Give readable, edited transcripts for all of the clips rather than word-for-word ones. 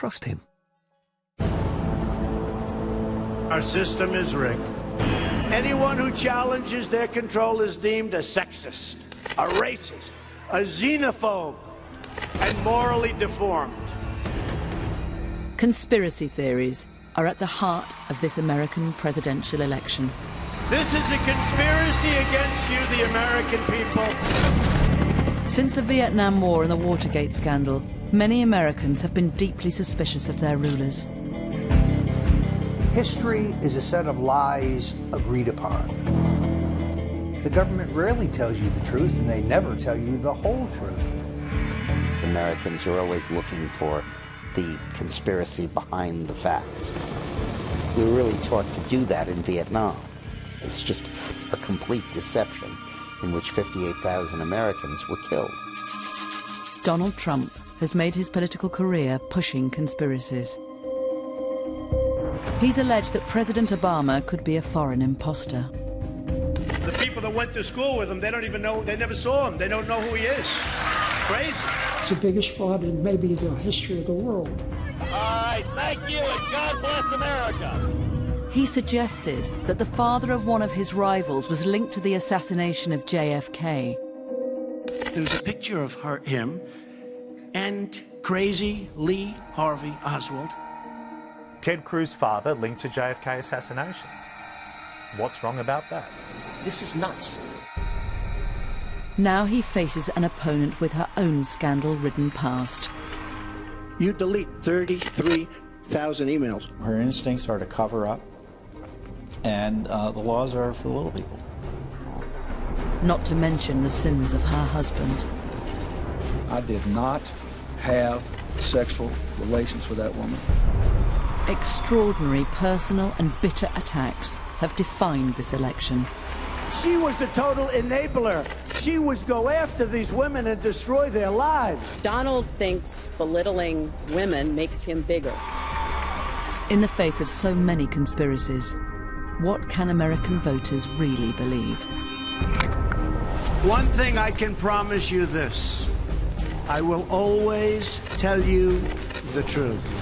trust him? Our system is rigged. Anyone who challenges their control is deemed a sexist, a racist, a xenophobe, and morally deformed. Conspiracy theories are at the heart of this American presidential election. This is a conspiracy against you, the American people. Since the Vietnam War and the Watergate scandal, many Americans have been deeply suspicious of their rulers. History is a set of lies agreed upon. The government rarely tells you the truth, and they never tell you the whole truth. Americans are always looking for the conspiracy behind the facts. We were really taught to do that in Vietnam. It's just a complete deception in which 58,000 Americans were killed. Donald Trump has made his political career pushing conspiracies. He's alleged that President Obama could be a foreign imposter. The people that went to school with him, they don't even know, they never saw him. They don't know who he is. Crazy. It's the biggest fraud in maybe the history of the world. All right, thank you, and God bless America. He suggested that the father of one of his rivals was linked to the assassination of JFK. There's a picture of him and crazy Lee Harvey Oswald. Ted Cruz's father linked to JFK assassination. What's wrong about that? This is nuts. Now he faces an opponent with her own scandal-ridden past. You delete 33,000 emails. Her instincts are to cover up, and the laws are for the little people. Not to mention the sins of her husband. I did not have sexual relations with that woman. Extraordinary personal and bitter attacks have defined this election. She was a total enabler. She would go after these women and destroy their lives. Donald thinks belittling women makes him bigger. In the face of so many conspiracies, what can American voters really believe? One thing I can promise you this. I will always tell you the truth.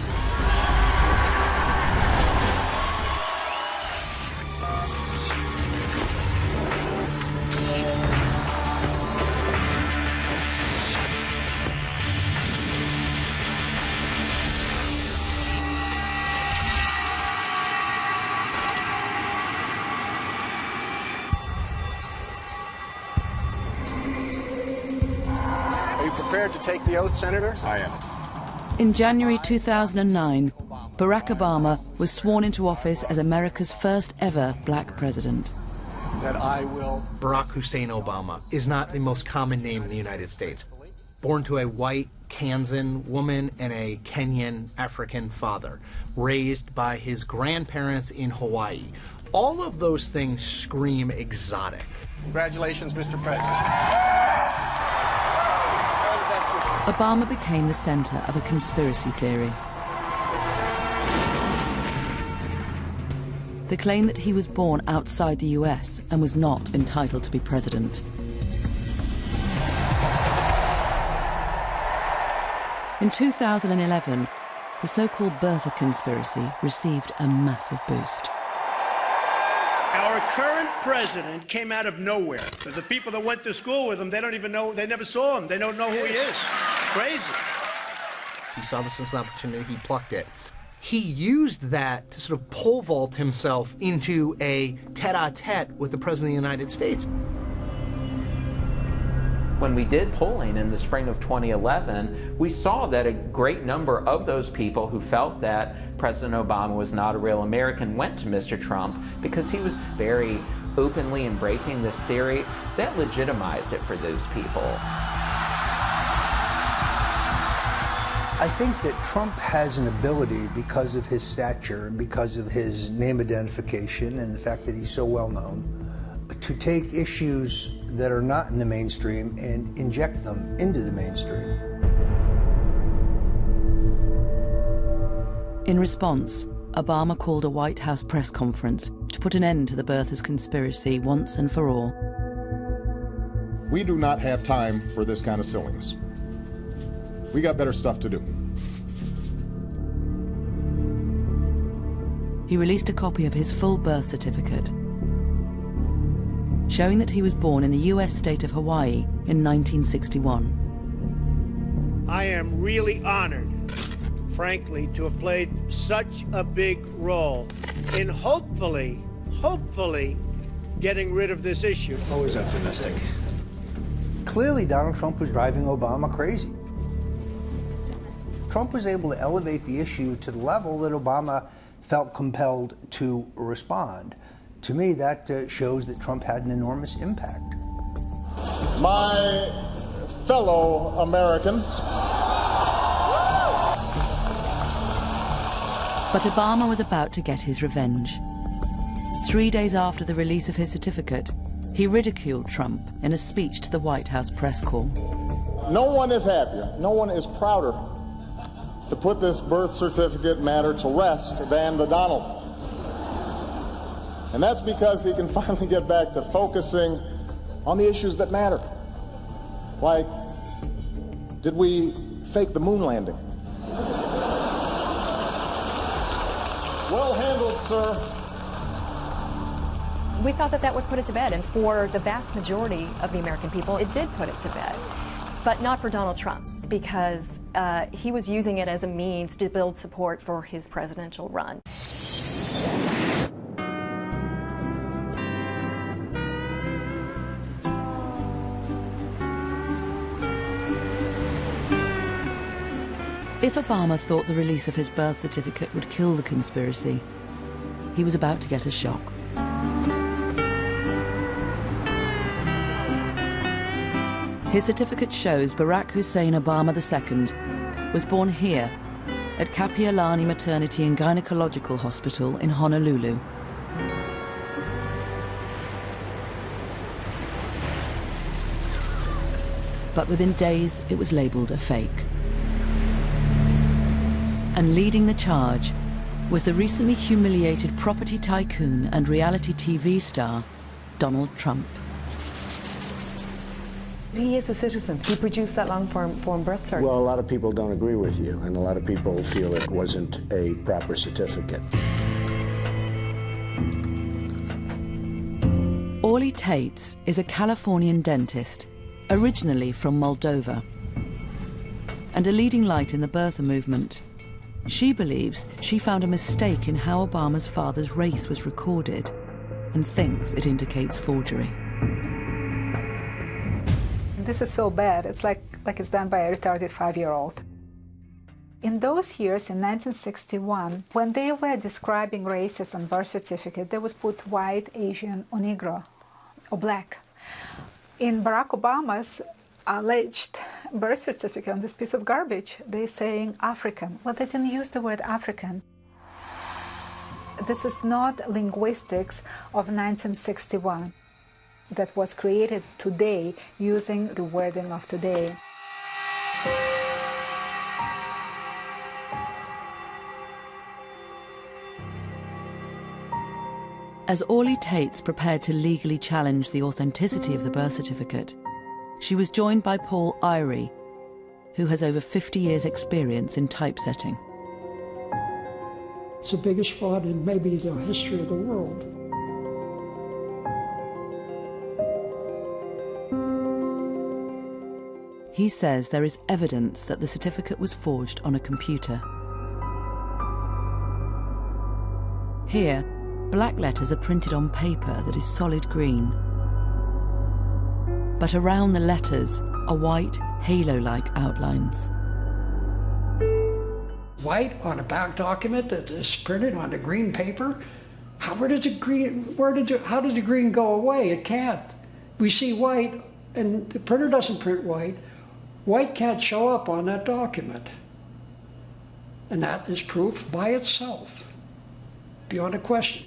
Prepared to take the oath, Senator? I am. In January 2009, Barack Obama was sworn into office as America's first ever black president. That I will... Barack Hussein Obama is not the most common name in the United States. Born to a white Kansan woman and a Kenyan African father, raised by his grandparents in Hawaii. All of those things scream exotic. Congratulations, Mr. President. Obama became the center of a conspiracy theory. The claim that he was born outside the US and was not entitled to be president. In 2011, the so-called birther conspiracy received a massive boost. Our current president came out of nowhere. But the people that went to school with him, they don't even know, they never saw him. They don't know who he is. Crazy. He saw this as an opportunity, he plucked it. He used that to sort of pole vault himself into a tete-a-tete with the President of the United States. When we did polling in the spring of 2011, we saw that a great number of those people who felt that President Obama was not a real American went to Mr. Trump because he was very openly embracing this theory that legitimized it for those people. I think that Trump has an ability, because of his stature, because of his name identification, and the fact that he's so well known, to take issues that are not in the mainstream and inject them into the mainstream. In response, Obama called a White House press conference to put an end to the birthers conspiracy once and for all. We do not have time for this kind of silliness. We got better stuff to do. he released a copy of his full birth certificate, showing that he was born in the US state of Hawaii in 1961. I am really honored, frankly, to have played such a big role in hopefully getting rid of this issue. Always optimistic. Clearly, Donald Trump was driving Obama crazy. Trump was able to elevate the issue to the level that Obama felt compelled to respond. To me, that shows that Trump had an enormous impact. My fellow Americans. But Obama was about to get his revenge. 3 days after the release of his certificate, he ridiculed Trump in a speech to the White House press corps. No one is happier, no one is prouder to put this birth certificate matter to rest than the Donald. And that's because he can finally get back to focusing on the issues that matter. Like, did we fake the moon landing? Well handled, sir. We thought that that would put it to bed, and for the vast majority of the American people, it did put it to bed. But not for Donald Trump, because he was using it as a means to build support for his presidential run. If Obama thought the release of his birth certificate would kill the conspiracy, he was about to get a shock. His certificate shows Barack Hussein Obama II was born here at Kapiolani Maternity and Gynecological Hospital in Honolulu. But within days, it was labeled a fake. And leading the charge was the recently humiliated property tycoon and reality TV star, Donald Trump. He is a citizen. He produced that long-form birth certificate. Well, a lot of people don't agree with you, and a lot of people feel it wasn't a proper certificate. Orly Tates is a Californian dentist, originally from Moldova, and a leading light in the birther movement. She believes she found a mistake in how Obama's father's race was recorded and thinks it indicates forgery. This is so bad. It's like it's done by a retarded 5-year-old. In those years, in 1961, when they were describing races on birth certificate, they would put white, Asian, or Negro, or black. In Barack Obama's alleged birth certificate on this piece of garbage, they're saying African. Well, they didn't use the word African. This is not linguistics of 1961 that was created today using the wording of today. As Orly Tates prepared to legally challenge the authenticity of the birth certificate, she was joined by Paul Iry, who has over 50 years' experience in typesetting. It's the biggest fraud in maybe the history of the world. He says there is evidence that the certificate was forged on a computer. Here, black letters are printed on paper that is solid green. But around the letters are white, halo-like outlines. White on a back document that is printed on the green paper? How does the green go away? It can't. We see white, and the printer doesn't print white. White can't show up on that document. And that is proof by itself, beyond a question.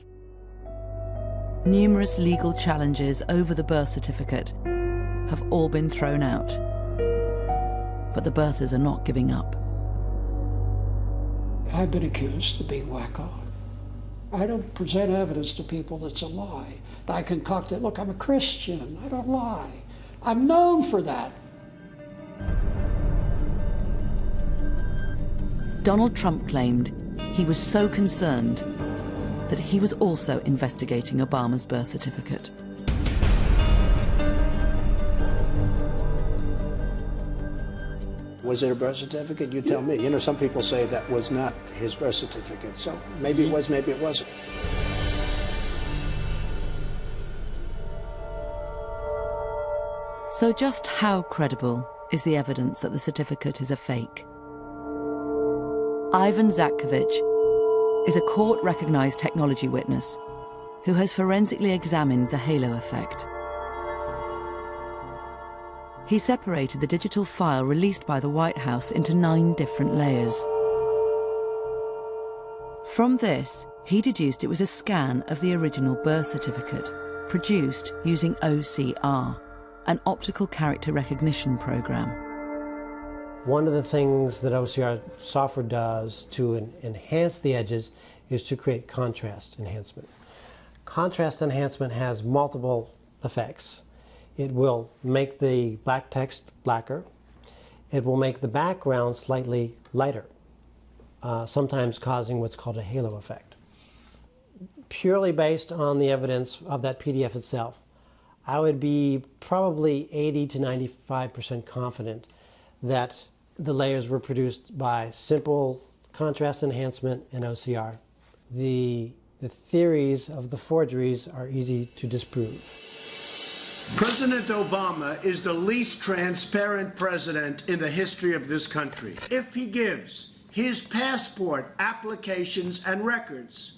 Numerous legal challenges over the birth certificate have all been thrown out. But the birthers are not giving up. I've been accused of being wacko. I don't present evidence to people that's a lie. I concoct it. Look, I'm a Christian. I don't lie. I'm known for that. Donald Trump claimed he was so concerned that he was also investigating Obama's birth certificate. Was it a birth certificate? You tell me. You know, some people say that was not his birth certificate. So maybe it was, maybe it wasn't. So just how credible is the evidence that the certificate is a fake? Ivan Zatkovich is a court-recognized technology witness who has forensically examined the halo effect. He separated the digital file released by the White House into 9 different layers. From this, he deduced it was a scan of the original birth certificate, produced using OCR, an optical character recognition program. One of the things that OCR software does to enhance the edges is to create contrast enhancement. Contrast enhancement has multiple effects. It will make the black text blacker. It will make the background slightly lighter, sometimes causing what's called a halo effect. Purely based on the evidence of that PDF itself, I would be probably 80 to 95% confident that the layers were produced by simple contrast enhancement and OCR. The theories of the forgeries are easy to disprove. President Obama is the least transparent president in the history of this country. If he gives his passport applications and records,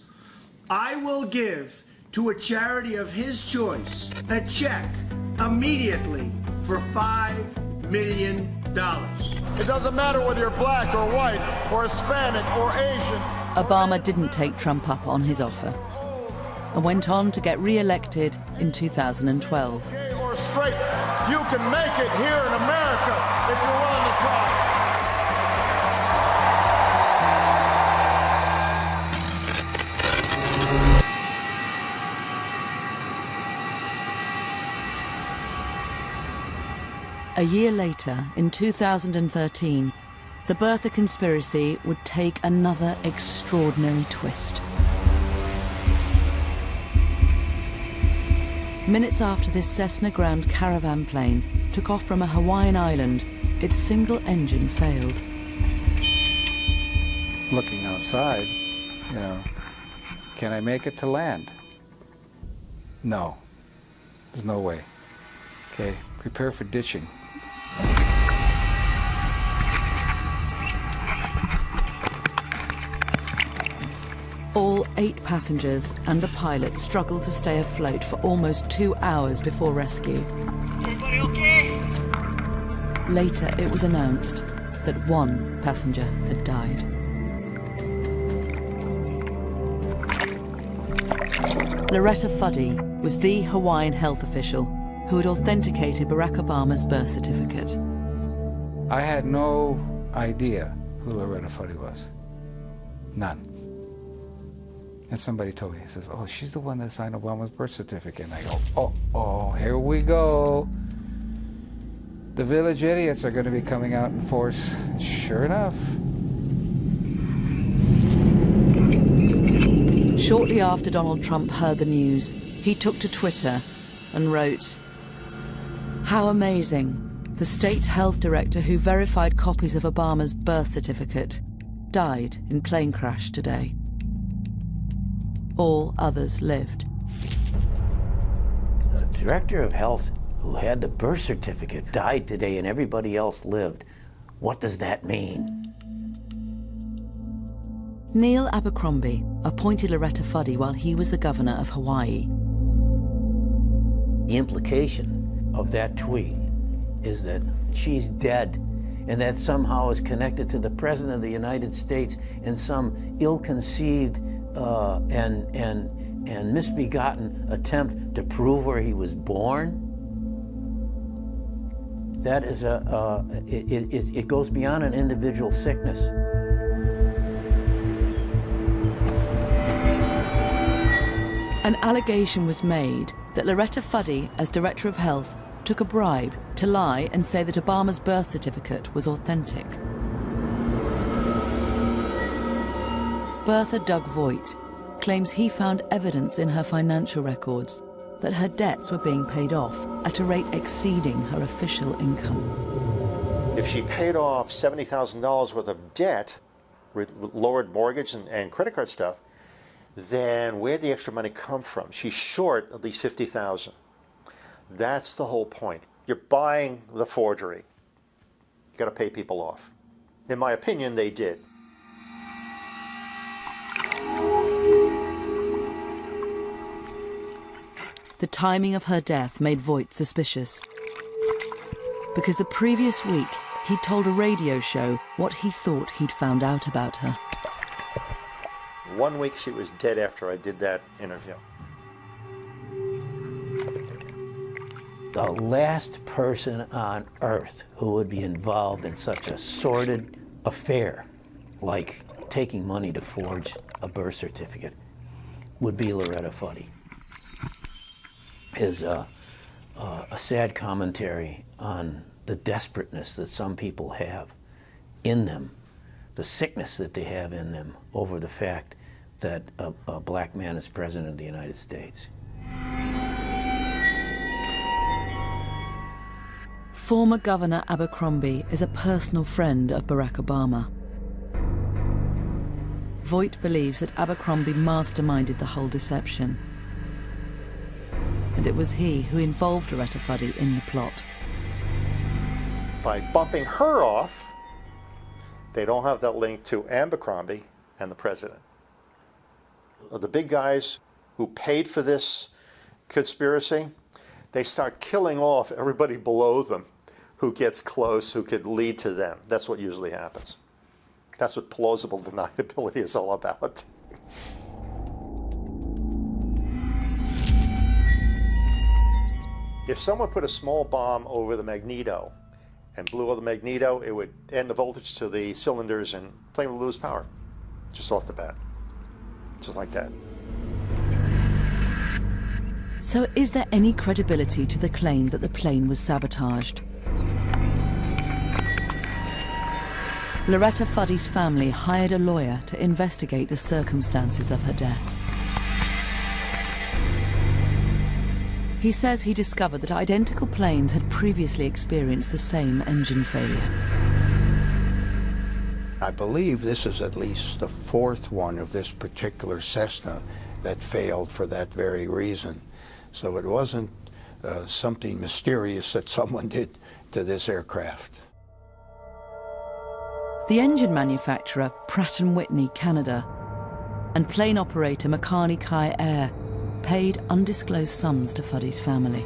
I will give to a charity of his choice a check immediately for $5 million. It doesn't matter whether you're black or white or Hispanic or Asian. Obama didn't take Trump up on his offer and went on to get re-elected in 2012. Gay or straight, you can make it here in America if you're willing to try. A year later, in 2013, the birther conspiracy would take another extraordinary twist. Minutes after this Cessna Grand Caravan plane took off from a Hawaiian island, its single engine failed. Looking outside, you know, can I make it to land? No, there's no way. Okay, prepare for ditching. All 8 passengers and the pilot struggled to stay afloat for almost 2 hours before rescue. Everybody okay? Later, it was announced that 1 passenger had died. Loretta Fuddy was the Hawaiian health official who had authenticated Barack Obama's birth certificate. I had no idea who Loretta Fuddy was. None. And somebody told me, he says, oh, she's the one that signed Obama's birth certificate. And I go, oh, here we go. The village idiots are going to be coming out in force. Sure enough. Shortly after Donald Trump heard the news, he took to Twitter and wrote, "How amazing. The state health director who verified copies of Obama's birth certificate died in plane crash today. All others lived." The director of health who had the birth certificate died today and everybody else lived. What does that mean? Neil Abercrombie appointed Loretta Fuddy while he was the governor of Hawaii. The implication of that tweet is that she's dead and that somehow is connected to the President of the United States in some ill-conceived and misbegotten attempt to prove where he was born. That is it goes beyond an individual sickness. An allegation was made that Loretta Fuddy, as Director of Health, took a bribe to lie and say that Obama's birth certificate was authentic. Bertha Doug Voigt claims he found evidence in her financial records that her debts were being paid off at a rate exceeding her official income. If she paid off $70,000 worth of debt with lowered mortgage and credit card stuff, then where'd the extra money come from? She's short at least $50,000. That's the whole point. You're buying the forgery. You got to pay people off. In my opinion, they did. The timing of her death made Voigt suspicious, because the previous week he'd told a radio show what he thought he'd found out about her. 1 week she was dead after I did that interview. The last person on earth who would be involved in such a sordid affair, like taking money to forge a birth certificate, would be Loretta Fuddy. Is a sad commentary on the desperateness that some people have in them, the sickness that they have in them over the fact that a black man is president of the United States. Former Governor Abercrombie is a personal friend of Barack Obama. Voigt believes that Abercrombie masterminded the whole deception, and it was he who involved Loretta Fuddy in the plot. By bumping her off, they don't have that link to Abercrombie and the president. The big guys who paid for this conspiracy, they start killing off everybody below them who gets close, who could lead to them. That's what usually happens. That's what plausible deniability is all about. If someone put a small bomb over the magneto and blew up the magneto, it would end the voltage to the cylinders and the plane would lose power, just off the bat. Just like that. So is there any credibility to the claim that the plane was sabotaged? Loretta Fuddy's family hired a lawyer to investigate the circumstances of her death. He says he discovered that identical planes had previously experienced the same engine failure. I believe this is at least the fourth one of this particular Cessna that failed for that very reason. So it wasn't something mysterious that someone did to this aircraft. The engine manufacturer, Pratt & Whitney, Canada, and plane operator Makani Kai Air paid undisclosed sums to Fuddy's family.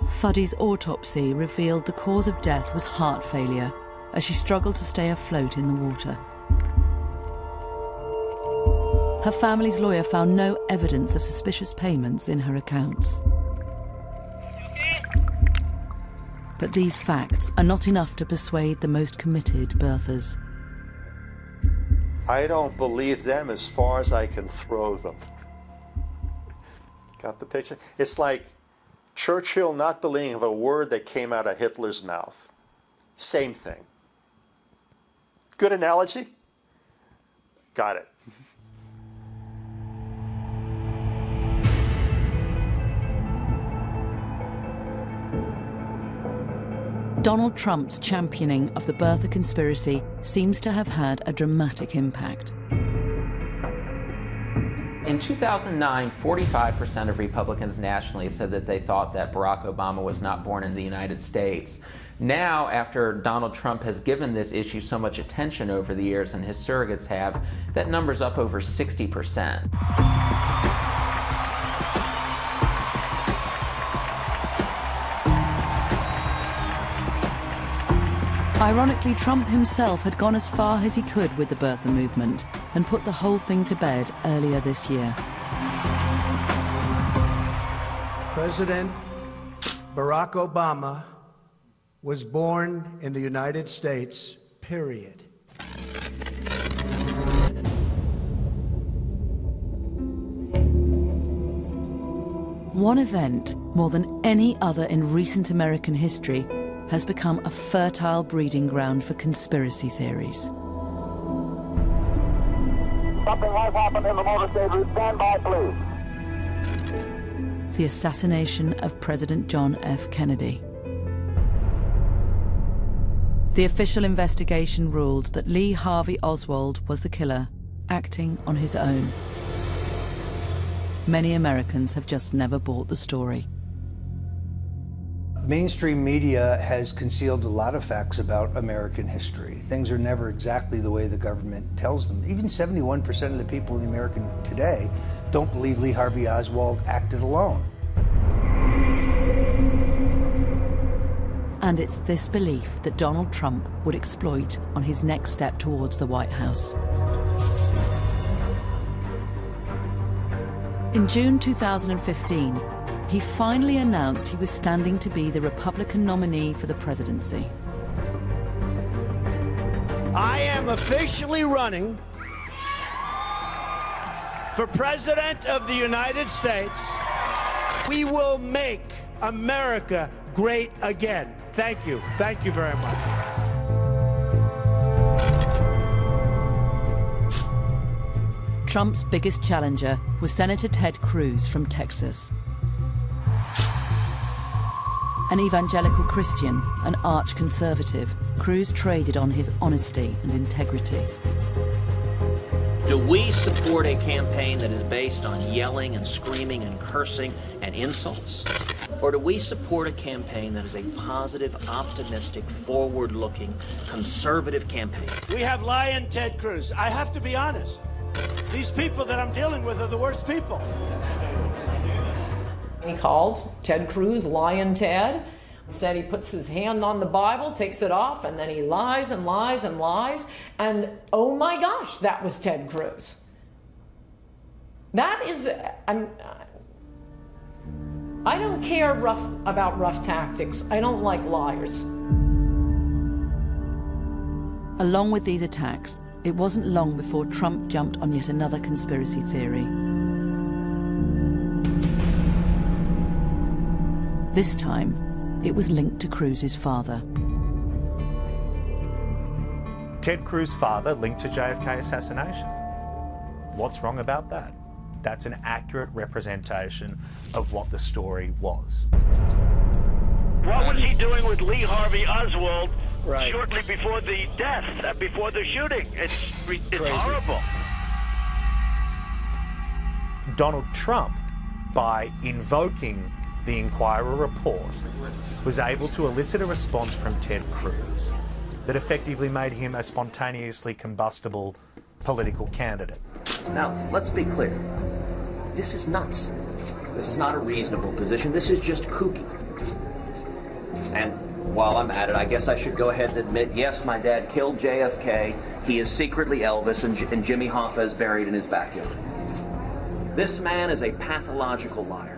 Fuddy's autopsy revealed the cause of death was heart failure, as she struggled to stay afloat in the water. Her family's lawyer found no evidence of suspicious payments in her accounts. But these facts are not enough to persuade the most committed birthers. I don't believe them as far as I can throw them. Got the picture? It's like Churchill not believing a word that came out of Hitler's mouth. Same thing. Good analogy? Got it. Donald Trump's championing of the birther conspiracy seems to have had a dramatic impact. In 2009, 45% of Republicans nationally said that they thought that Barack Obama was not born in the United States. Now, after Donald Trump has given this issue so much attention over the years, and his surrogates have, that number's up over 60%. Ironically, Trump himself had gone as far as he could with the birther movement and put the whole thing to bed earlier this year. President Barack Obama was born in the United States, period. One event, more than any other in recent American history, has become a fertile breeding ground for conspiracy theories. Something has happened in the motor stage. Stand by, please. The assassination of President John F. Kennedy. The official investigation ruled that Lee Harvey Oswald was the killer, acting on his own. Many Americans have just never bought the story. Mainstream media has concealed a lot of facts about American history. Things are never exactly the way the government tells them. Even 71% of the people in the American today don't believe Lee Harvey Oswald acted alone. And it's this belief that Donald Trump would exploit on his next step towards the White House. In June 2015, he finally announced he was standing to be the Republican nominee for the presidency. I am officially running for President of the United States. We will make America great again. Thank you. Thank you very much. Trump's biggest challenger was Senator Ted Cruz from Texas. An evangelical Christian, an arch conservative, Cruz traded on his honesty and integrity. Do we support a campaign that is based on yelling and screaming and cursing and insults? Or do we support a campaign that is a positive, optimistic, forward-looking, conservative campaign? We have lying Ted Cruz. I have to be honest. These people that I'm dealing with are the worst people. He called Ted Cruz Lion Ted, said he puts his hand on the Bible, takes it off, and then he lies and lies and lies. And oh my gosh, that was Ted Cruz. That is, I don't care about rough tactics. I don't like liars. Along with these attacks, it wasn't long before Trump jumped on yet another conspiracy theory. This time, it was linked to Cruz's father. Ted Cruz's father linked to JFK assassination. What's wrong about that? That's an accurate representation of what the story was. What was he doing with Lee Harvey Oswald shortly before the death, before the shooting? It's horrible. Donald Trump, by invoking the Inquirer report, was able to elicit a response from Ted Cruz that effectively made him a spontaneously combustible political candidate. Now, let's be clear. This is nuts. This is not a reasonable position. This is just kooky. And while I'm at it, I guess I should go ahead and admit, yes, my dad killed JFK. He is secretly Elvis, and Jimmy Hoffa is buried in his backyard. This man is a pathological liar.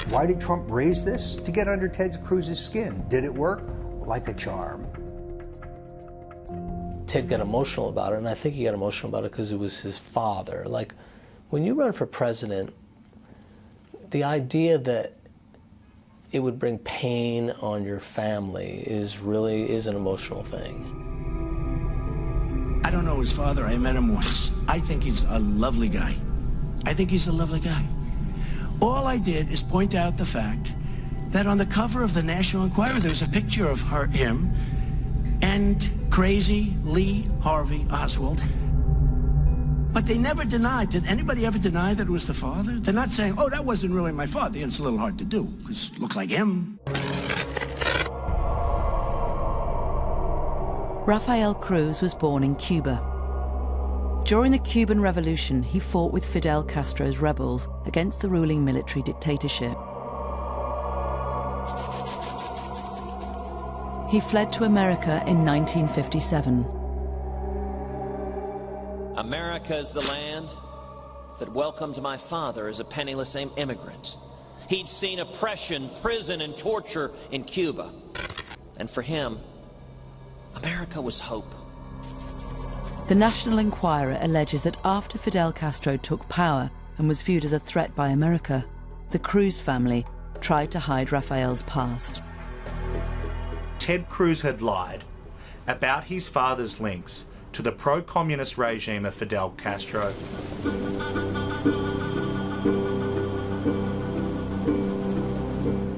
Why did Trump raise this? To get under Ted Cruz's skin. Did it work? Like a charm. Ted got emotional about it, and I think he got emotional about it because it was his father. Like, when you run for president, the idea that it would bring pain on your family is an emotional thing. I don't know his father. I met him once. I think he's a lovely guy. All I did is point out the fact that on the cover of the National Enquirer, there's a picture of him and crazy Lee Harvey Oswald. But they never denied. Did anybody ever deny that it was the father? They're not saying, oh, that wasn't really my father. It's a little hard to do, because it looked like him. Rafael Cruz was born in Cuba. During the Cuban Revolution, he fought with Fidel Castro's rebels against the ruling military dictatorship. He fled to America in 1957. America is the land that welcomed my father as a penniless immigrant. He'd seen oppression, prison, and torture in Cuba. And for him, America was hope. The National Enquirer alleges that after Fidel Castro took power and was viewed as a threat by America, the Cruz family tried to hide Rafael's past. Ted Cruz had lied about his father's links to the pro-communist regime of Fidel Castro.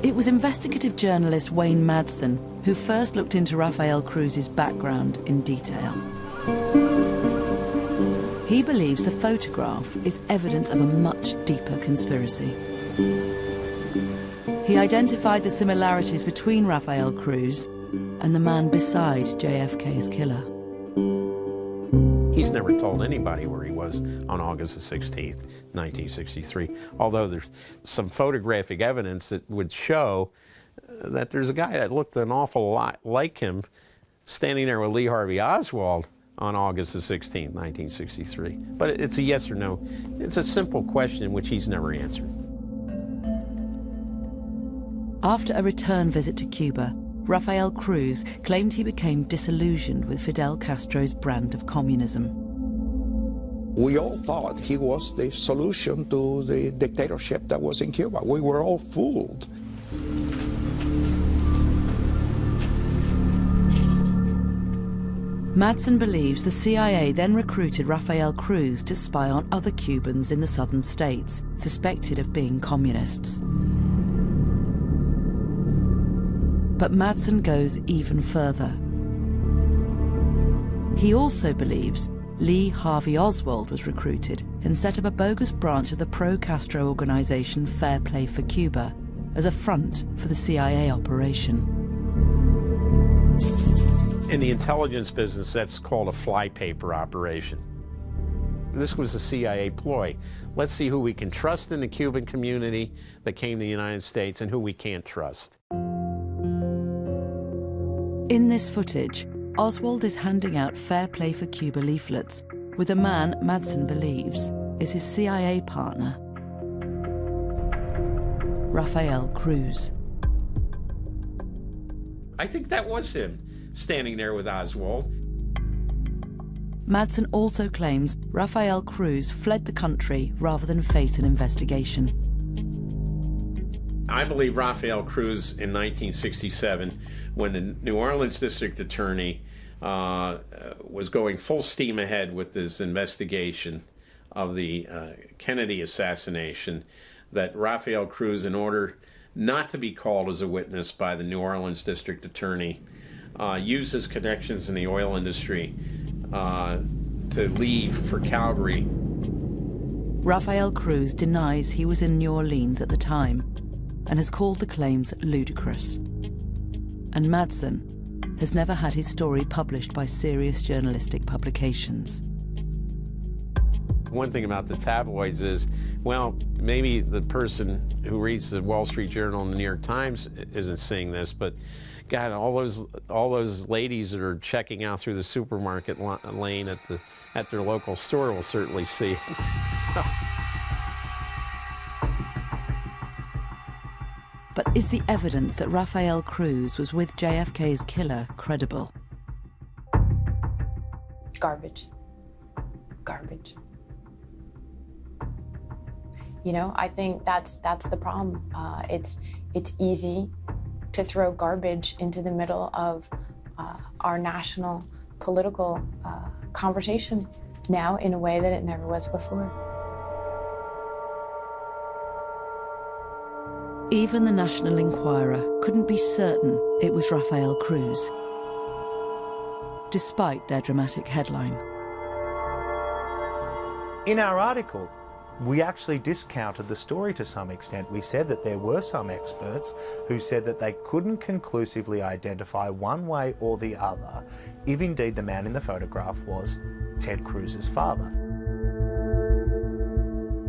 It was investigative journalist Wayne Madsen who first looked into Rafael Cruz's background in detail. He believes the photograph is evidence of a much deeper conspiracy. He identified the similarities between Rafael Cruz and the man beside JFK's killer. He's never told anybody where he was on August the 16th, 1963, although there's some photographic evidence that would show that there's a guy that looked an awful lot like him standing there with Lee Harvey Oswald on August the 16th, 1963. But it's a yes or no. It's a simple question which he's never answered. After a return visit to Cuba, Rafael Cruz claimed he became disillusioned with Fidel Castro's brand of communism. We all thought he was the solution to the dictatorship that was in Cuba. We were all fooled. Madsen believes the CIA then recruited Rafael Cruz to spy on other Cubans in the southern states, suspected of being communists. But Madsen goes even further. He also believes Lee Harvey Oswald was recruited and set up a bogus branch of the pro-Castro organization Fair Play for Cuba as a front for the CIA operation. In the intelligence business, that's called a flypaper operation. This was a CIA ploy. Let's see who we can trust in the Cuban community that came to the United States and who we can't trust. In this footage, Oswald is handing out Fair Play for Cuba leaflets with a man Madsen believes is his CIA partner, Rafael Cruz. I think that was him, standing there with Oswald. Madsen also claims Rafael Cruz fled the country rather than face an investigation. I believe Rafael Cruz in 1967, when the New Orleans district attorney was going full steam ahead with this investigation of the Kennedy assassination, that Rafael Cruz, in order not to be called as a witness by the New Orleans district attorney, used his connections in the oil industry to leave for Calgary. Rafael Cruz denies he was in New Orleans at the time and has called the claims ludicrous. And Madsen has never had his story published by serious journalistic publications. One thing about the tabloids is, well, maybe the person who reads the Wall Street Journal and the New York Times isn't seeing this, but God, all those ladies that are checking out through the supermarket lane at their local store will certainly see it. But is the evidence that Rafael Cruz was with JFK's killer credible? Garbage. Garbage. You know, I think that's the problem. It's easy to throw garbage into the middle of our national political conversation now in a way that it never was before. Even the National Enquirer couldn't be certain it was Rafael Cruz, despite their dramatic headline. In our article, we actually discounted the story to some extent. We said that there were some experts who said that they couldn't conclusively identify one way or the other if indeed the man in the photograph was Ted Cruz's father.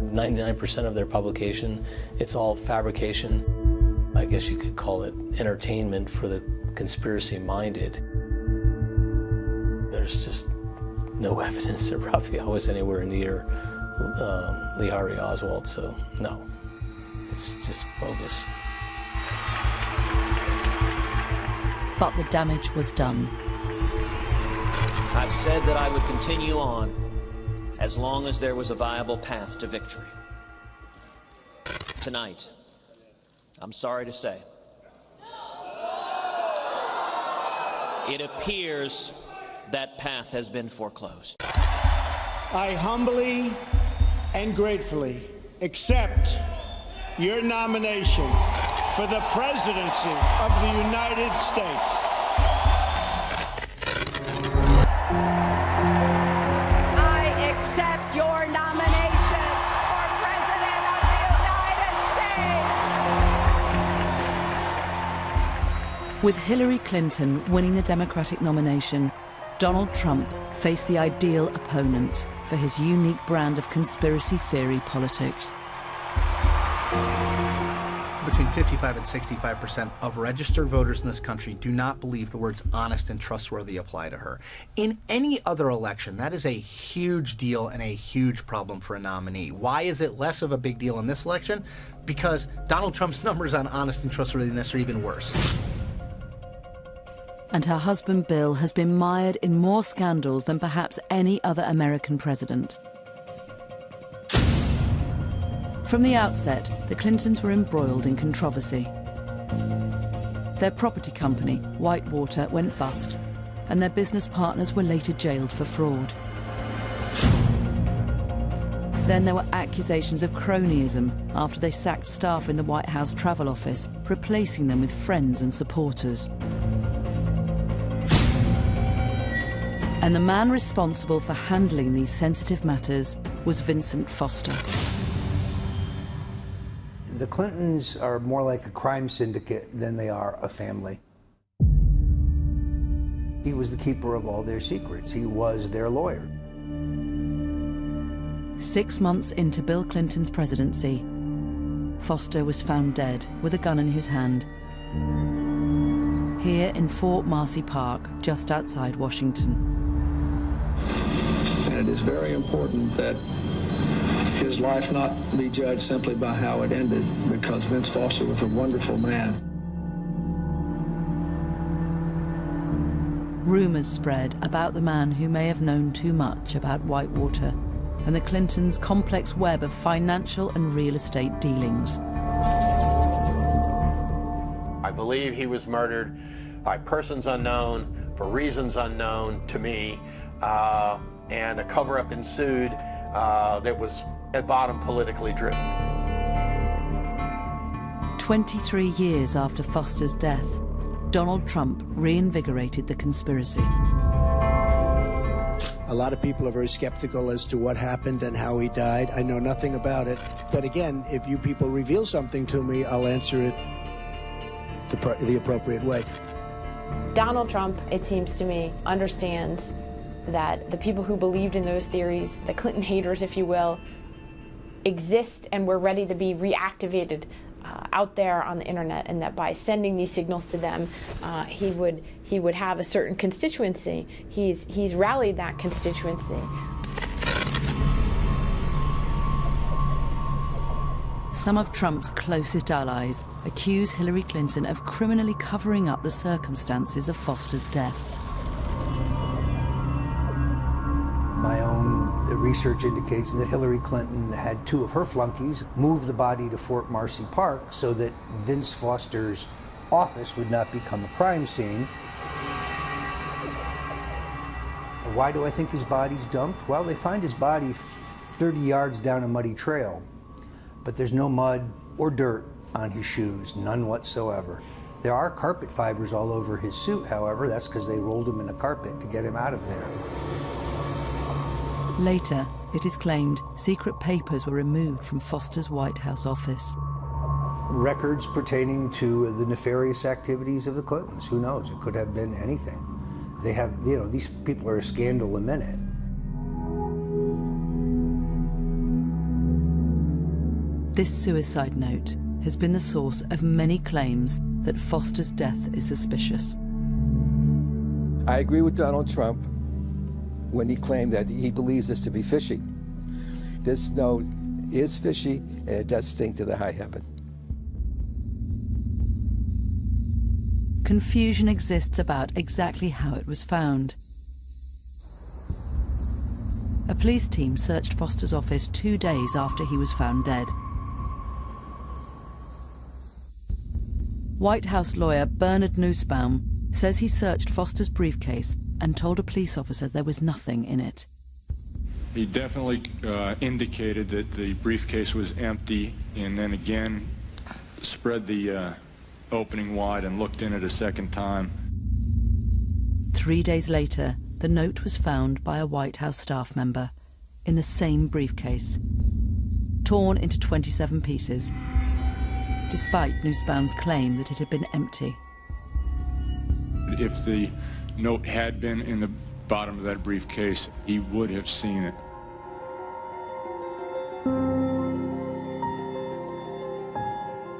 99% of their publication, it's all fabrication. I guess you could call it entertainment for the conspiracy-minded. There's just no evidence that Rafael was anywhere near Lee Harvey Oswald, so no, it's just bogus. But the damage was done. I've said that I would continue on as long as there was a viable path to victory. Tonight, I'm sorry to say, it appears that path has been foreclosed. I humbly and gratefully accept your nomination for the presidency of the United States. I accept your nomination for President of the United States. With Hillary Clinton winning the Democratic nomination, Donald Trump faced the ideal opponent for his unique brand of conspiracy theory politics. Between 55 and 65% of registered voters in this country do not believe the words honest and trustworthy apply to her. In any other election, that is a huge deal and a huge problem for a nominee. Why is it less of a big deal in this election? Because Donald Trump's numbers on honest and trustworthiness are even worse. And her husband Bill has been mired in more scandals than perhaps any other American president. From the outset, the Clintons were embroiled in controversy. Their property company, Whitewater, went bust, and their business partners were later jailed for fraud. Then there were accusations of cronyism after they sacked staff in the White House travel office, replacing them with friends and supporters. And the man responsible for handling these sensitive matters was Vincent Foster. The Clintons are more like a crime syndicate than they are a family. He was the keeper of all their secrets. He was their lawyer. 6 months into Bill Clinton's presidency, Foster was found dead with a gun in his hand, here in Fort Marcy Park, just outside Washington. And it is very important that his life not be judged simply by how it ended, because Vince Foster was a wonderful man. Rumors spread about the man who may have known too much about Whitewater and the Clintons' complex web of financial and real estate dealings. I believe he was murdered by persons unknown, for reasons unknown to me, and a cover-up ensued that was at bottom politically driven. 23 years after Foster's death, Donald Trump reinvigorated the conspiracy. A lot of people are very skeptical as to what happened and how he died. I know nothing about it. But again, if you people reveal something to me, I'll answer it the appropriate way. Donald Trump, it seems to me, understands that the people who believed in those theories, the Clinton haters, if you will, exist and were ready to be reactivated out there on the internet, and that by sending these signals to them, he would have a certain constituency. He's rallied that constituency. Some of Trump's closest allies accuse Hillary Clinton of criminally covering up the circumstances of Foster's death. My own research indicates that Hillary Clinton had two of her flunkies move the body to Fort Marcy Park so that Vince Foster's office would not become a crime scene. Why do I think his body's dumped? Well, they find his body 30 yards down a muddy trail, but there's no mud or dirt on his shoes, none whatsoever. There are carpet fibers all over his suit, however. That's because they rolled him in a carpet to get him out of there. Later, it is claimed secret papers were removed from Foster's White House office. Records pertaining to the nefarious activities of the Clintons. Who knows? It could have been anything. They have, these people are a scandal a minute. This suicide note has been the source of many claims that Foster's death is suspicious. I agree with Donald Trump when he claimed that he believes this to be fishy. This note is fishy, and it does stink to the high heaven. Confusion exists about exactly how it was found. A police team searched Foster's office 2 days after he was found dead. White House lawyer Bernard Nussbaum says he searched Foster's briefcase and told a police officer there was nothing in it. He definitely indicated that the briefcase was empty, and then again spread the opening wide and looked in it a second time. 3 days later, the note was found by a White House staff member in the same briefcase, torn into 27 pieces, despite Nussbaum's claim that it had been empty. If the note had been in the bottom of that briefcase, he would have seen it.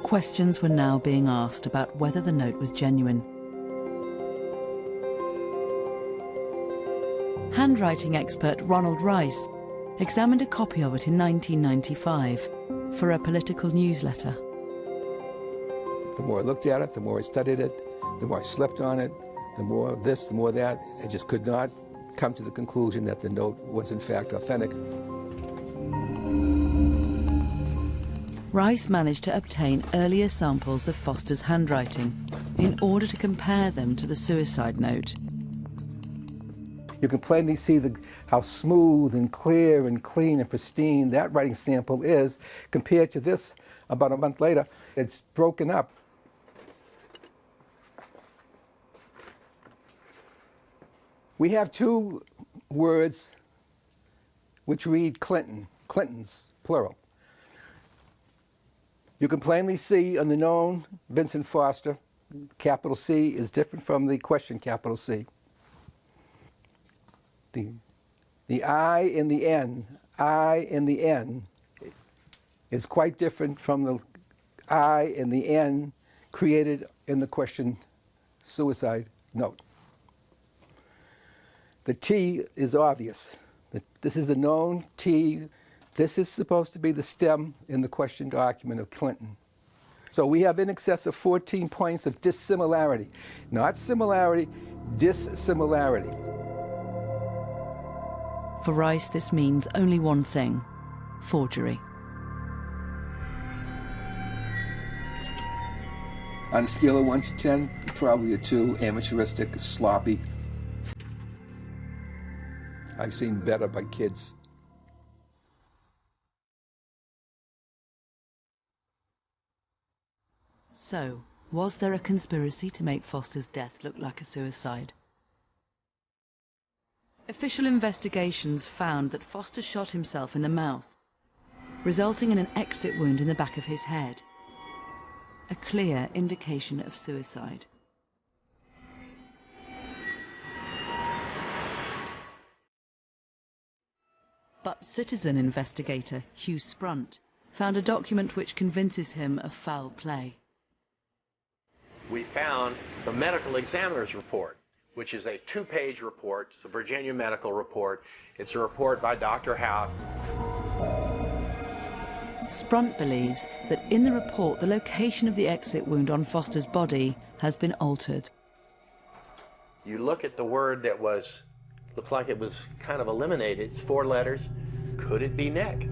Questions were now being asked about whether the note was genuine. Handwriting expert Ronald Rice examined a copy of it in 1995 for a political newsletter. The more I looked at it, the more I studied it, the more I slept on it, the more this, the more that. I just could not come to the conclusion that the note was in fact authentic. Rice managed to obtain earlier samples of Foster's handwriting in order to compare them to the suicide note. You can plainly see how smooth and clear and clean and pristine that writing sample is compared to this about a month later. It's broken up. We have two words which read Clinton, Clintons, plural. You can plainly see on the known Vincent Foster, capital C is different from the question capital C. The I in the N is quite different from the I in the N created in the question suicide note. The T is obvious. This is the known T. This is supposed to be the stem in the question document of Clinton. So we have in excess of 14 points of dissimilarity. Not similarity, dissimilarity. For Rice, this means only one thing: forgery. On a scale of 1 to 10, probably a 2, amateuristic, sloppy. I've seen better by kids. So, was there a conspiracy to make Foster's death look like a suicide? Official investigations found that Foster shot himself in the mouth, resulting in an exit wound in the back of his head. A clear indication of suicide. But citizen investigator Hugh Sprunt found a document which convinces him of foul play. We found the medical examiner's report, which is a 2-page report. It's a Virginia medical report. It's a report by Dr. Howe. Sprunt believes that in the report the location of the exit wound on Foster's body has been altered. You look at the word that looks like it was kind of eliminated. It's 4 letters. Could it be neck?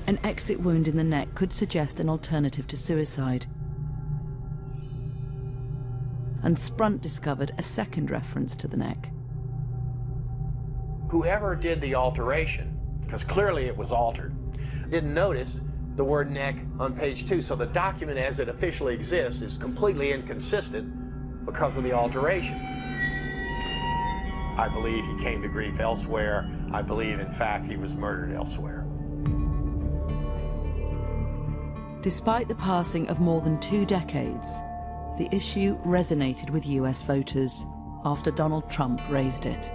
An exit wound in the neck could suggest an alternative to suicide. And Sprunt discovered a second reference to the neck. Whoever did the alteration, because clearly it was altered, didn't notice the word neck on page 2, so the document as it officially exists is completely inconsistent because of the alteration. I believe he came to grief elsewhere. I believe, in fact, he was murdered elsewhere. Despite the passing of more than 2 decades, the issue resonated with US voters after Donald Trump raised it.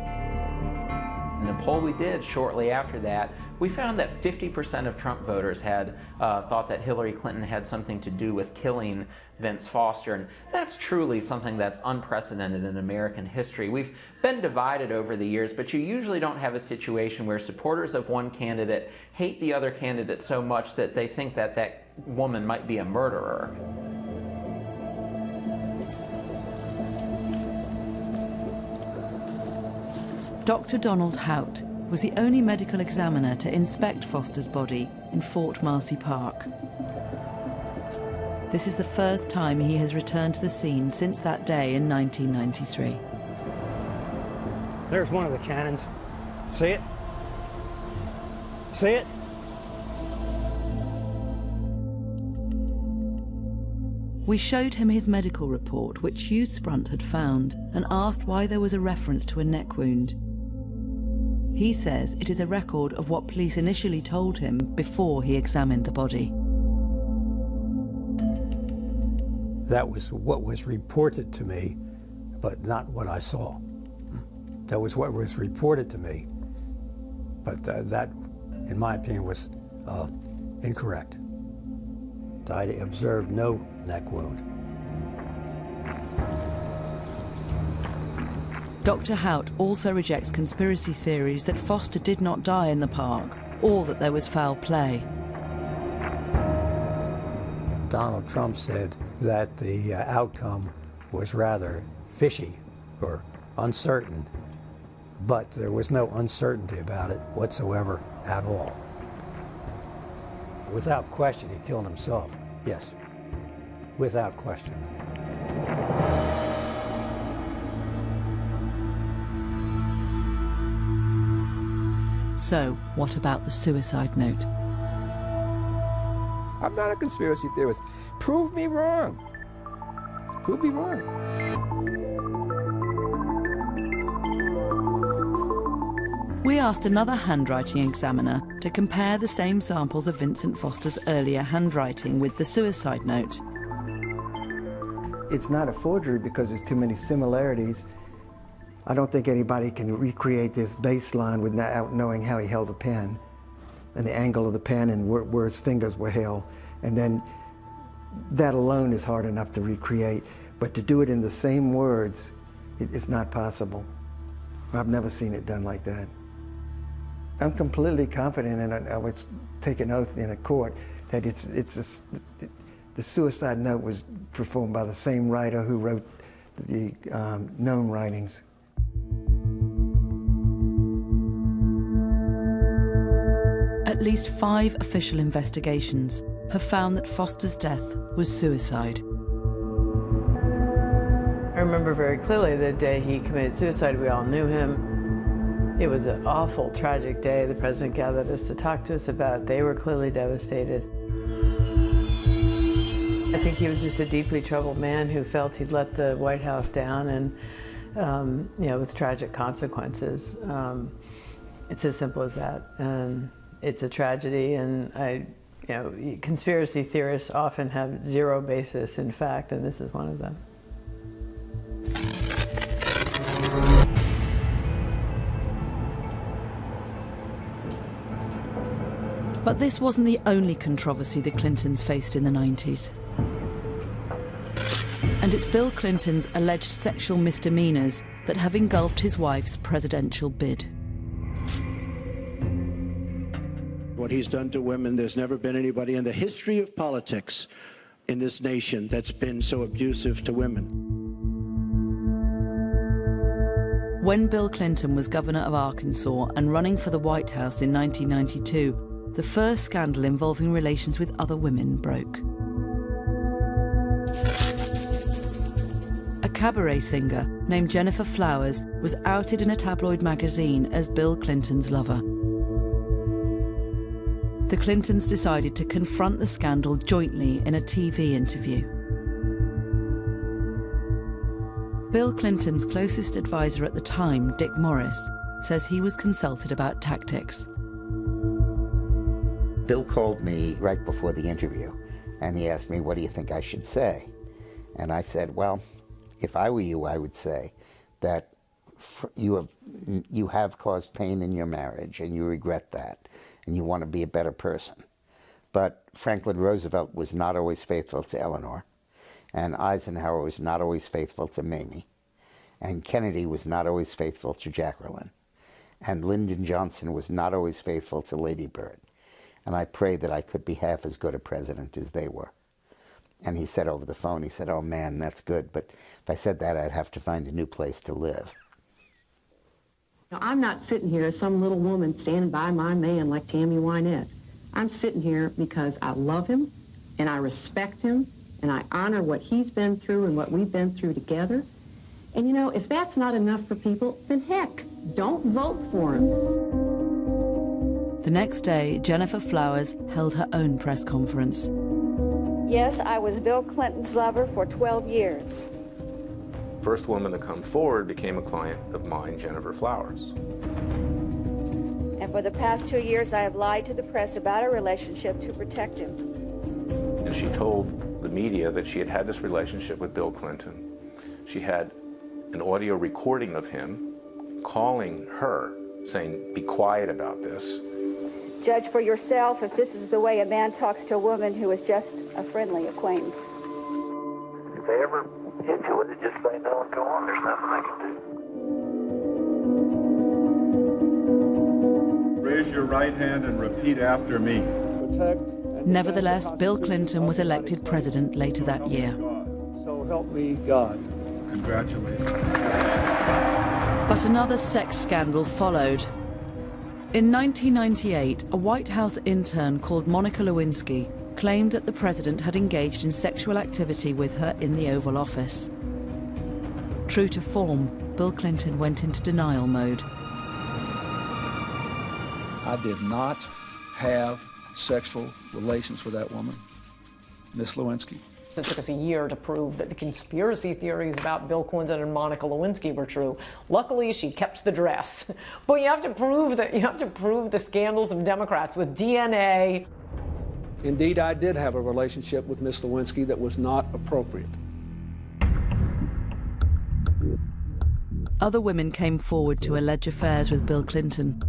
In a poll we did shortly after that, we found that 50% of Trump voters had thought that Hillary Clinton had something to do with killing Vince Foster, and that's truly something that's unprecedented in American history. We've been divided over the years, but you usually don't have a situation where supporters of one candidate hate the other candidate so much that they think that that woman might be a murderer. Dr. Donald Hout was the only medical examiner to inspect Foster's body in Fort Marcy Park. This is the first time he has returned to the scene since that day in 1993. There's one of the cannons. See it? See it? We showed him his medical report, which Hugh Sprunt had found, and asked why there was a reference to a neck wound. He says it is a record of what police initially told him before he examined the body. That was what was reported to me, but not what I saw. That was what was reported to me, but that, in my opinion, was incorrect. I observed no neck wound. Dr. Hout also rejects conspiracy theories that Foster did not die in the park, or that there was foul play. Donald Trump said that the outcome was rather fishy or uncertain, but there was no uncertainty about it whatsoever at all. Without question, he killed himself, yes, without question. So, what about the suicide note? I'm not a conspiracy theorist. Prove me wrong. Prove me wrong. We asked another handwriting examiner to compare the same samples of Vincent Foster's earlier handwriting with the suicide note. It's not a forgery because there's too many similarities. I don't think anybody can recreate this baseline without knowing how he held a pen and the angle of the pen and where his fingers were held. And then that alone is hard enough to recreate. But to do it in the same words, it's not possible. I've never seen it done like that. I'm completely confident, and I would take an oath in a court, that the suicide note was performed by the same writer who wrote the known writings. At least 5 official investigations have found that Foster's death was suicide. I remember very clearly the day he committed suicide. We all knew him. It was an awful, tragic day. The president gathered us to talk to us about it. They were clearly devastated. I think he was just a deeply troubled man who felt he'd let the White House down, and with tragic consequences. It's as simple as that. And it's a tragedy, and conspiracy theorists often have zero basis in fact, and this is one of them. But this wasn't the only controversy the Clintons faced in the 90s. And it's Bill Clinton's alleged sexual misdemeanors that have engulfed his wife's presidential bid. What he's done to women, there's never been anybody in the history of politics in this nation that's been so abusive to women. When Bill Clinton was governor of Arkansas and running for the White House in 1992, the first scandal involving relations with other women broke. A cabaret singer named Jennifer Flowers was outed in a tabloid magazine as Bill Clinton's lover. The Clintons decided to confront the scandal jointly in a TV interview. Bill Clinton's closest advisor at the time, Dick Morris, says he was consulted about tactics. Bill called me right before the interview, and he asked me, what do you think I should say? And I said, well, if I were you, I would say that you have caused pain in your marriage, and you regret that, and you want to be a better person. But Franklin Roosevelt was not always faithful to Eleanor, and Eisenhower was not always faithful to Mamie, and Kennedy was not always faithful to Jacqueline, and Lyndon Johnson was not always faithful to Lady Bird. And I prayed that I could be half as good a president as they were. And he said over the phone, he said, oh man, that's good, but if I said that, I'd have to find a new place to live. Now, I'm not sitting here as some little woman standing by my man like Tammy Wynette. I'm sitting here because I love him, and I respect him, and I honor what he's been through and what we've been through together. And you know, if that's not enough for people, then heck, don't vote for him. The next day, Jennifer Flowers held her own press conference. Yes, I was Bill Clinton's lover for 12 years. First woman to come forward became a client of mine, Jennifer Flowers. And for the past 2 years, I have lied to the press about our relationship to protect him. And she told the media that she had had this relationship with Bill Clinton. She had an audio recording of him calling her, saying, "Be quiet about this." Judge for yourself if this is the way a man talks to a woman who is just a friendly acquaintance. If they ever hit you with it, just say no and go on. There's nothing I can do. Raise your right hand and repeat after me. Nevertheless, Bill Clinton was elected president later that year. So help me God. Congratulations. But another sex scandal followed. In 1998, a White House intern called Monica Lewinsky claimed that the president had engaged in sexual activity with her in the Oval Office. True to form, Bill Clinton went into denial mode. I did not have sexual relations with that woman, Miss Lewinsky. It took us a year to prove that the conspiracy theories about Bill Clinton and Monica Lewinsky were true. Luckily, she kept the dress. But you have to prove the scandals of Democrats with DNA. Indeed, I did have a relationship with Miss Lewinsky that was not appropriate. Other women came forward to allege affairs with Bill Clinton.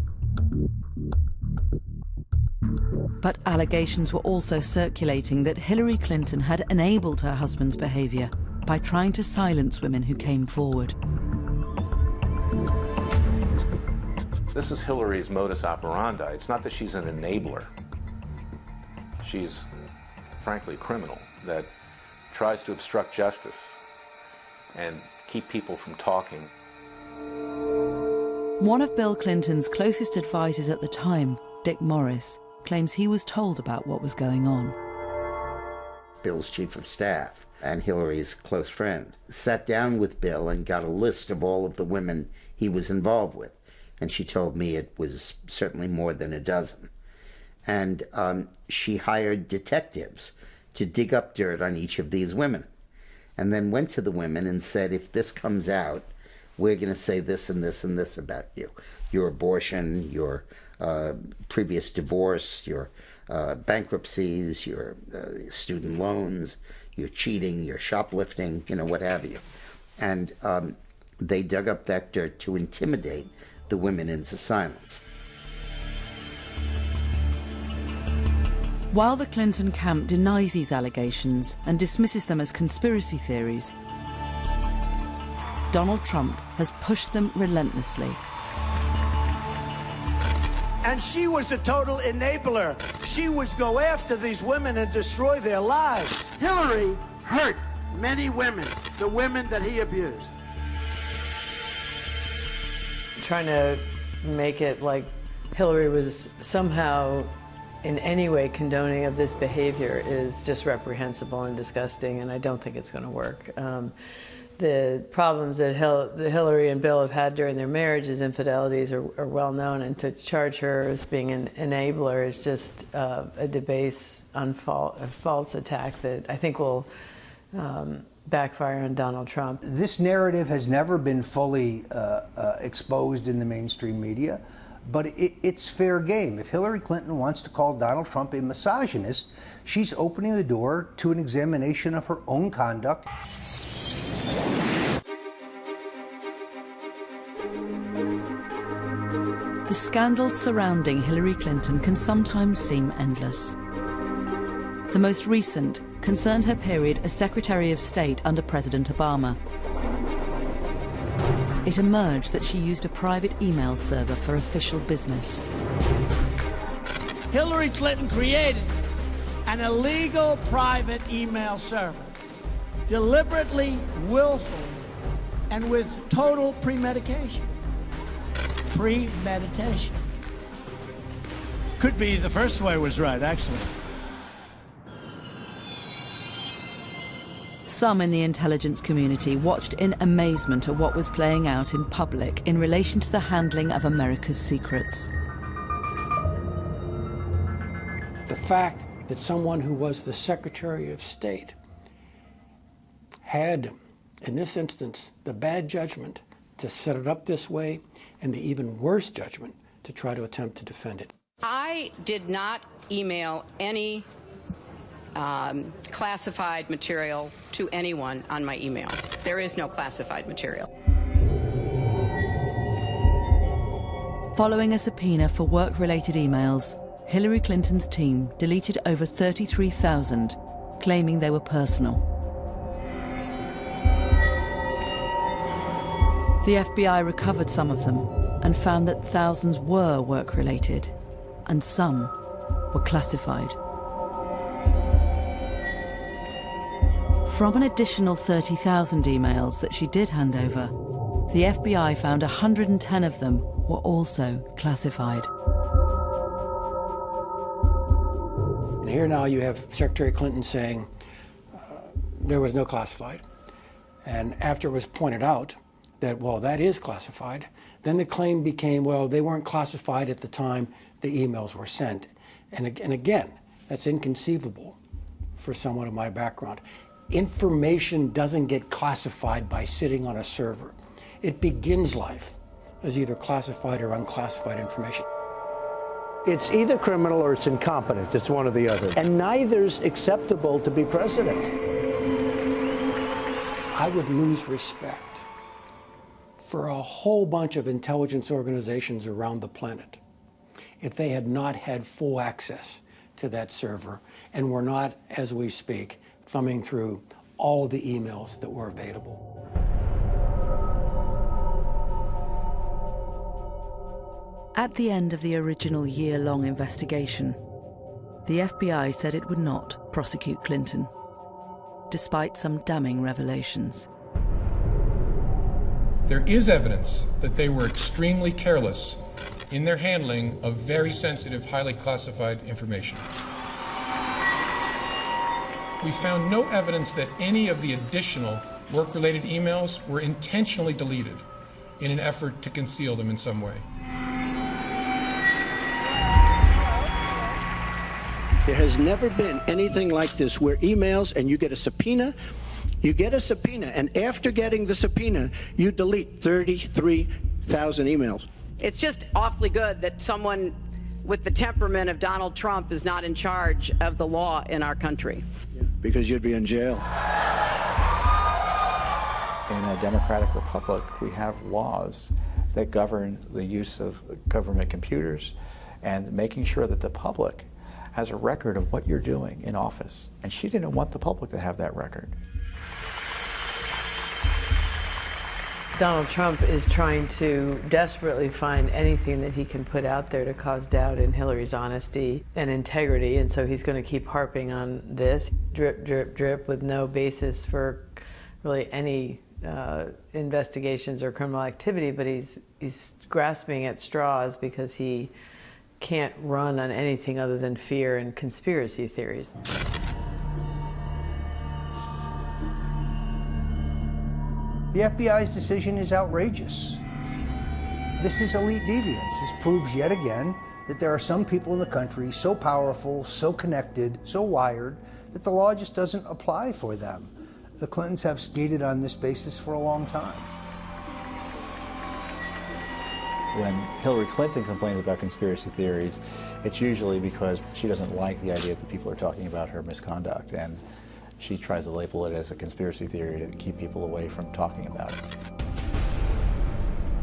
But allegations were also circulating that Hillary Clinton had enabled her husband's behavior by trying to silence women who came forward. This is Hillary's modus operandi. It's not that she's an enabler. She's, frankly, a criminal that tries to obstruct justice and keep people from talking. One of Bill Clinton's closest advisors at the time, Dick Morris, claims he was told about what was going on. Bill's chief of staff and Hillary's close friend sat down with Bill and got a list of all of the women he was involved with. And she told me it was certainly more than a dozen. And she hired detectives to dig up dirt on each of these women. And then went to the women and said, if this comes out, we're going to say this and this and this about you. Your abortion, your previous divorce, your bankruptcies, your student loans, your cheating, your shoplifting, what have you. And they dug up that dirt to intimidate the women into silence. While the Clinton camp denies these allegations and dismisses them as conspiracy theories, Donald Trump has pushed them relentlessly. And she was a total enabler. She would go after these women and destroy their lives. Hillary hurt many women, the women that he abused. Trying to make it like Hillary was somehow in any way condoning of this behavior is just reprehensible and disgusting, and I don't think it's going to work. The problems that Hillary and Bill have had during their marriage's infidelities are well known, and to charge her as being an enabler is just a debased, a false attack that I think will backfire on Donald Trump. This narrative has never been fully exposed in the mainstream media, but it's fair game. If Hillary Clinton wants to call Donald Trump a misogynist, she's opening the door to an examination of her own conduct. The scandals surrounding Hillary Clinton can sometimes seem endless. The most recent concerned her period as Secretary of State under President Obama. It emerged that she used a private email server for official business. Hillary Clinton created an illegal private email server, deliberately, willfully, and with total premeditation. Premeditation. Could be the first way was right, actually. Some in the intelligence community watched in amazement at what was playing out in public in relation to the handling of America's secrets. The fact that someone who was the Secretary of State had, in this instance, the bad judgment to set it up this way and the even worse judgment to try to attempt to defend it. I did not email any classified material to anyone on my email. There is no classified material. Following a subpoena for work-related emails, Hillary Clinton's team deleted over 33,000, claiming they were personal. The FBI recovered some of them and found that thousands were work-related, and some were classified. From an additional 30,000 emails that she did hand over, the FBI found 110 of them were also classified. And here now you have Secretary Clinton saying there was no classified. And after it was pointed out that, well, that is classified, then the claim became, well, they weren't classified at the time the emails were sent. And again, that's inconceivable for someone of my background. Information doesn't get classified by sitting on a server. It begins life as either classified or unclassified information. It's either criminal or it's incompetent. It's one or the other. And neither's acceptable to be president. I would lose respect for a whole bunch of intelligence organizations around the planet if they had not had full access to that server and were not, as we speak, thumbing through all the emails that were available. At the end of the original year-long investigation, the FBI said it would not prosecute Clinton, despite some damning revelations. There is evidence that they were extremely careless in their handling of very sensitive, highly classified information. We found no evidence that any of the additional work-related emails were intentionally deleted in an effort to conceal them in some way. There has never been anything like this where emails and you get a subpoena, and after getting the subpoena, you delete 33,000 emails. It's just awfully good that someone with the temperament of Donald Trump is not in charge of the law in our country. Because you'd be in jail. In a democratic republic, we have laws that govern the use of government computers and making sure that the public has a record of what you're doing in office. And she didn't want the public to have that record. Donald Trump is trying to desperately find anything that he can put out there to cause doubt in Hillary's honesty and integrity, and so he's going to keep harping on this, drip, drip, drip, with no basis for really any investigations or criminal activity, but he's grasping at straws because he can't run on anything other than fear and conspiracy theories. The FBI's decision is outrageous. This is elite deviance. This proves yet again that there are some people in the country so powerful, so connected, so wired, that the law just doesn't apply for them. The Clintons have skated on this basis for a long time. When Hillary Clinton complains about conspiracy theories, it's usually because she doesn't like the idea that people are talking about her misconduct, and she tries to label it as a conspiracy theory to keep people away from talking about it.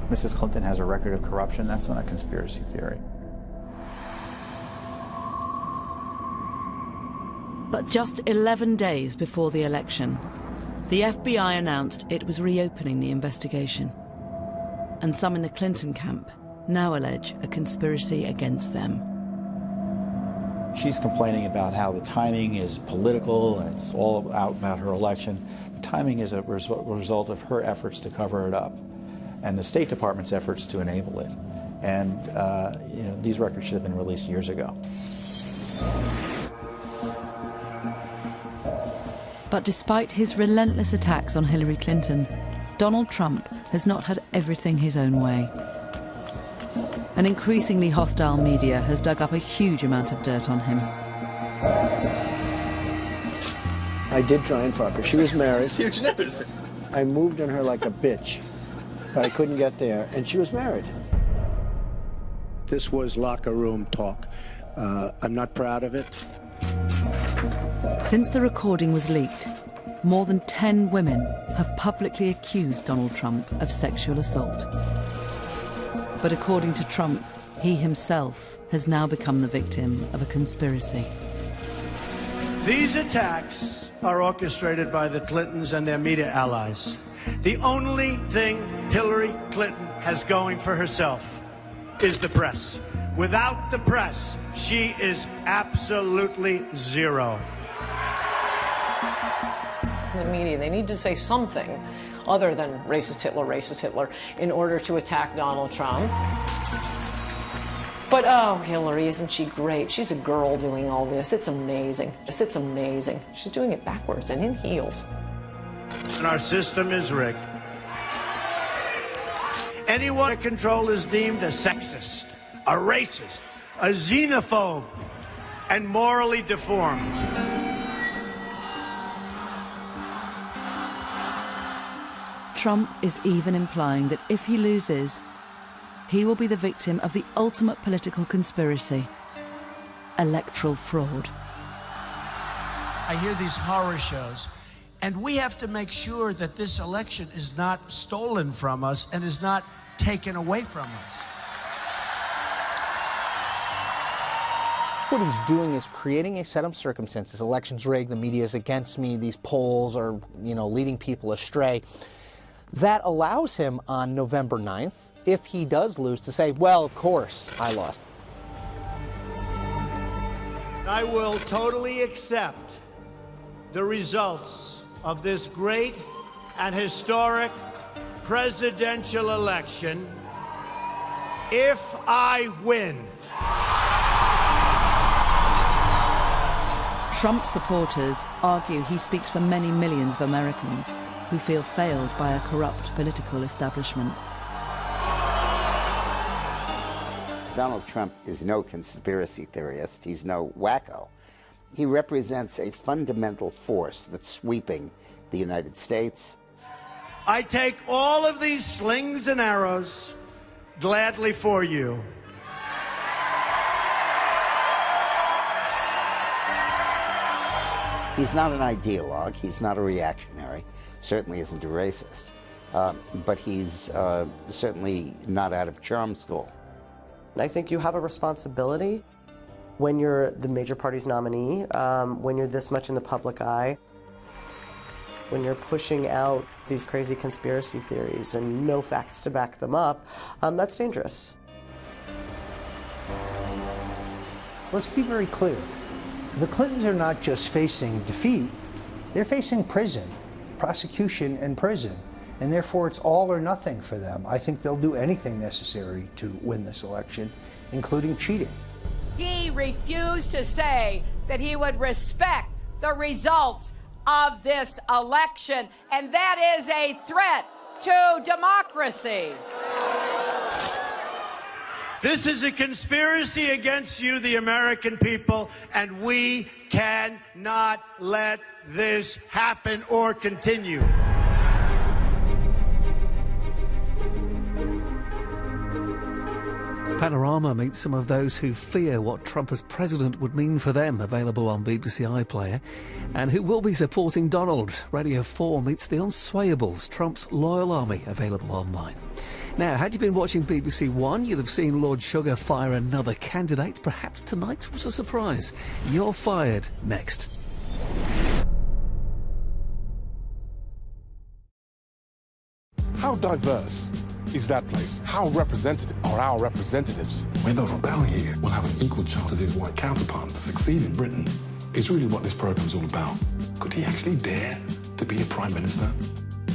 Mrs. Clinton has a record of corruption. That's not a conspiracy theory. But just 11 days before the election, the FBI announced it was reopening the investigation. And some in the Clinton camp now allege a conspiracy against them. She's complaining about how the timing is political and it's all out about her election. The timing is a result of her efforts to cover it up and the State Department's efforts to enable it. And these records should have been released years ago. But despite his relentless attacks on Hillary Clinton, Donald Trump has not had everything his own way. An increasingly hostile media has dug up a huge amount of dirt on him. I did try and fuck her. She was married. It's huge news. I moved on her like a bitch, but I couldn't get there, and she was married. This was locker room talk. I'm not proud of it. Since the recording was leaked, more than 10 women have publicly accused Donald Trump of sexual assault. But according to Trump, he himself has now become the victim of a conspiracy. These attacks are orchestrated by the Clintons and their media allies. The only thing Hillary Clinton has going for herself is the press. Without the press, she is absolutely zero. The media, they need to say something other than racist Hitler, in order to attack Donald Trump. But, oh, Hillary, isn't she great? She's a girl doing all this. It's amazing. It's amazing. She's doing it backwards and in heels. And our system is rigged. Anyone in control is deemed a sexist, a racist, a xenophobe, and morally deformed. Trump is even implying that if he loses, he will be the victim of the ultimate political conspiracy, electoral fraud. I hear these horror shows, and we have to make sure that this election is not stolen from us and is not taken away from us. What he's doing is creating a set of circumstances. Elections rigged, the media is against me, these polls are, leading people astray. That allows him on November 9th, if he does lose, to say, well, of course, I lost. I will totally accept the results of this great and historic presidential election if I win. Trump supporters argue he speaks for many millions of Americans who feel failed by a corrupt political establishment. Donald Trump is no conspiracy theorist. He's no wacko. He represents a fundamental force that's sweeping the United States. I take all of these slings and arrows gladly for you. He's not an ideologue. He's not a reactionary. Certainly isn't a racist. But he's certainly not out of charm school. I think you have a responsibility when you're the major party's nominee, when you're this much in the public eye, when you're pushing out these crazy conspiracy theories and no facts to back them up, that's dangerous. Let's be very clear. The Clintons are not just facing defeat, they're facing prison, prosecution and prison. And therefore it's all or nothing for them. I think they'll do anything necessary to win this election, including cheating. He refused to say that he would respect the results of this election, and that is a threat to democracy. This is a conspiracy against you, the American people, and we cannot let this happen or continue. Panorama meets some of those who fear what Trump as president would mean for them, available on BBC iPlayer, and who will be supporting Donald. Radio 4 meets the Unswayables, Trump's loyal army, available online. Now, had you been watching BBC One, you'd have seen Lord Sugar fire another candidate. Perhaps tonight was a surprise. You're fired next. How diverse is that place? How representative are our representatives? Whether or not here will have an equal chance as his white counterpart to succeed in Britain is really what this programme's all about. Could he actually dare to be a Prime Minister?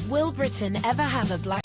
Will Britain ever have a black...